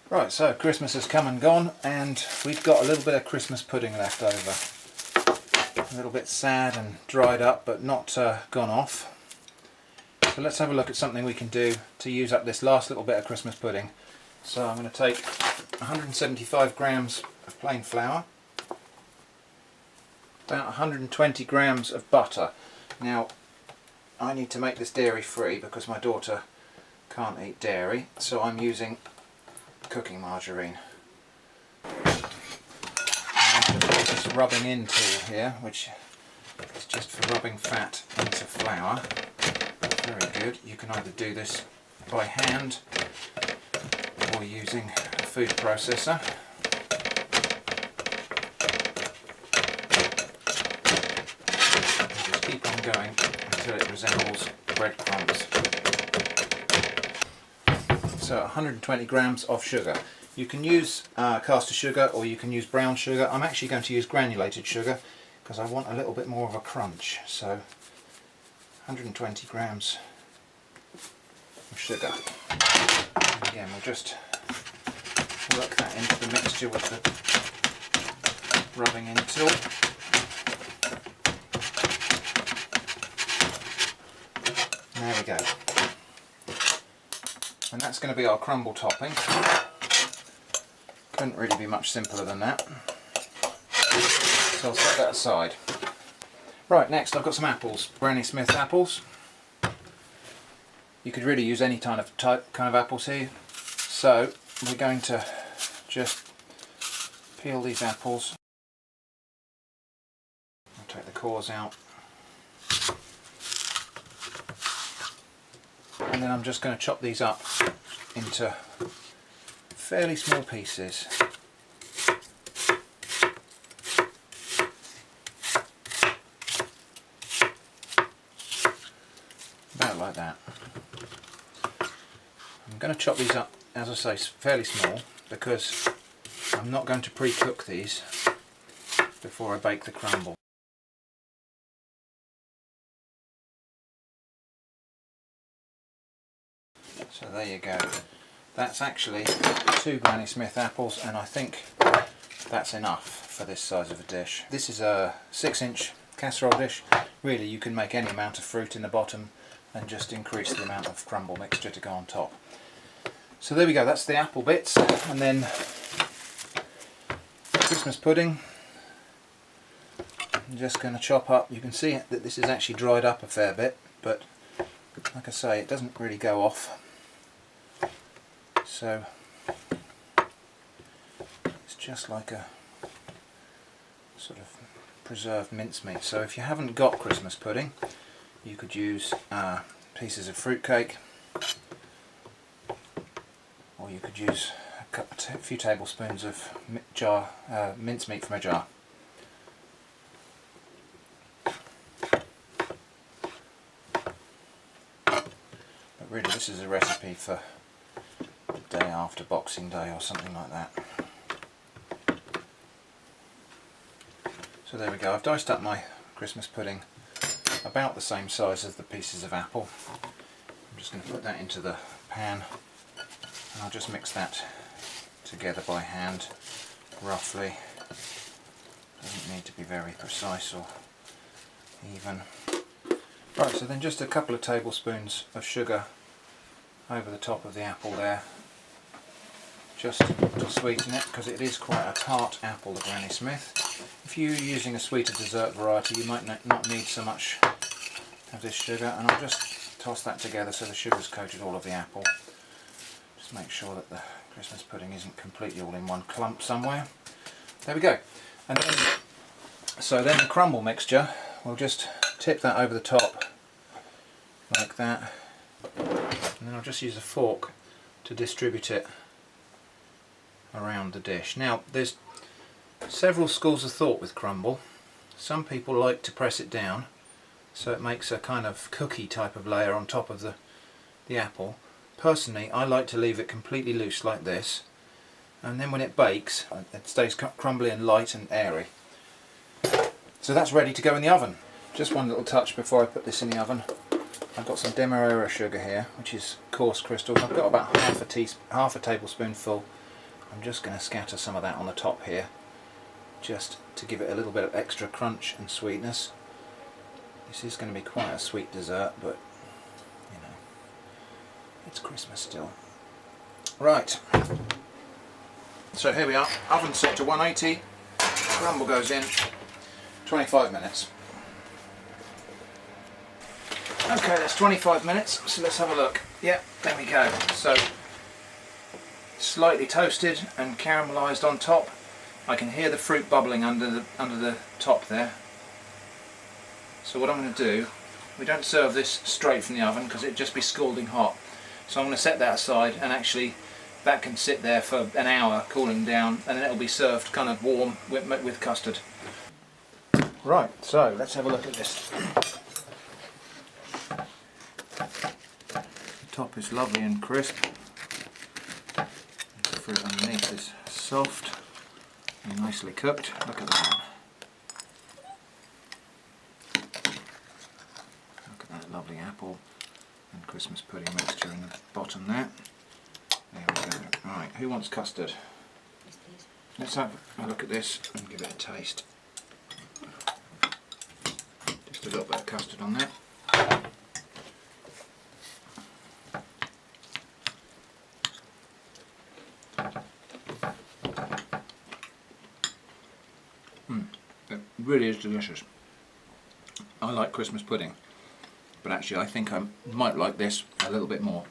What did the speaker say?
Right, so Christmas has come and gone, and we've got a little bit of Christmas pudding left over. A little bit sad and dried up, but not gone off. So let's have a look at something we can do to use up this last little bit of Christmas pudding. So I'm going to take 175 grams of plain flour, about 120 grams of butter. Now, I need to make this dairy free because my daughter can't eat dairy, so I'm using cooking margarine. I've got this rubbing in tool here, which is just for rubbing fat into flour. Very good. You can either do this by hand or using a food processor. And just keep on going until it resembles breadcrumbs. So 120 grams of sugar. You can use caster sugar or you can use brown sugar. I'm actually going to use granulated sugar because I want a little bit more of a crunch. So 120 grams of sugar. And again, we'll just work that into the mixture with the rubbing in tool. There we go. And that's going to be our crumble topping. Couldn't really be much simpler than that. So I'll set that aside. Right, next I've got some apples, Granny Smith apples. You could really use any kind of apples here. So we're going to just peel these apples. I'll take the cores out. And then I'm just going to chop these up into fairly small pieces. About like that. I'm going to chop these up, as I say, fairly small because I'm not going to pre-cook these before I bake the crumble. So there you go. That's actually 2 Granny Smith apples, and I think that's enough for this size of a dish. This is a 6-inch casserole dish. Really, you can make any amount of fruit in the bottom and just increase the amount of crumble mixture to go on top. So there we go, that's the apple bits, and then Christmas pudding. I'm just going to chop up. You can see that this is actually dried up a fair bit, but like I say, it doesn't really go off. So it's just like a sort of preserved mincemeat. So if you haven't got Christmas pudding, you could use pieces of fruitcake, or you could use a few tablespoons of mincemeat from a jar. But really, this is a recipe for the day after Boxing Day or something like that. So there we go, I've diced up my Christmas pudding about the same size as the pieces of apple. I'm just going to put that into the pan and I'll just mix that together by hand roughly. Doesn't need to be very precise or even. Right, so then just a couple of tablespoons of sugar over the top of the apple there, just to sweeten it, because it is quite a tart apple, the Granny Smith. If you're using a sweeter dessert variety, you might not need so much of this sugar, and I'll just toss that together so the sugar's coated all of the apple. Just make sure that the Christmas pudding isn't completely all in one clump somewhere. There we go. And then, so then the crumble mixture, we'll just tip that over the top like that, and then I'll just use a fork to distribute it around the dish. Now there's several schools of thought with crumble. Some people like to press it down so it makes a kind of cookie type of layer on top of the apple. Personally, I like to leave it completely loose like this, and then when it bakes it stays crumbly and light and airy. So that's ready to go in the oven. Just one little touch before I put this in the oven. I've got some Demerara sugar here, which is coarse crystals. I've got about half a tablespoonful I'm just going to scatter some of that on the top here, just to give it a little bit of extra crunch and sweetness. This is going to be quite a sweet dessert, but you know, it's Christmas still. Right, so here we are, oven set to 180, crumble goes in, 25 minutes. Okay, that's 25 minutes, so let's have a look. Yeah, there we go. So, slightly toasted and caramelised on top. I can hear the fruit bubbling under the top there. So what I'm going to do, we don't serve this straight from the oven because it'd just be scalding hot. So I'm going to set that aside, and actually that can sit there for an hour cooling down, and then it'll be served kind of warm with custard. Right, so let's have a look at this. The top is lovely and crisp. The fruit underneath is soft and nicely cooked. Look at that. Look at that lovely apple and Christmas pudding mixture in the bottom there. There we go. Right, who wants custard? Yes, please. Let's have a look at this and give it a taste. Just a little bit of custard on there. It really is delicious. I like Christmas pudding, but actually I think I might like this a little bit more.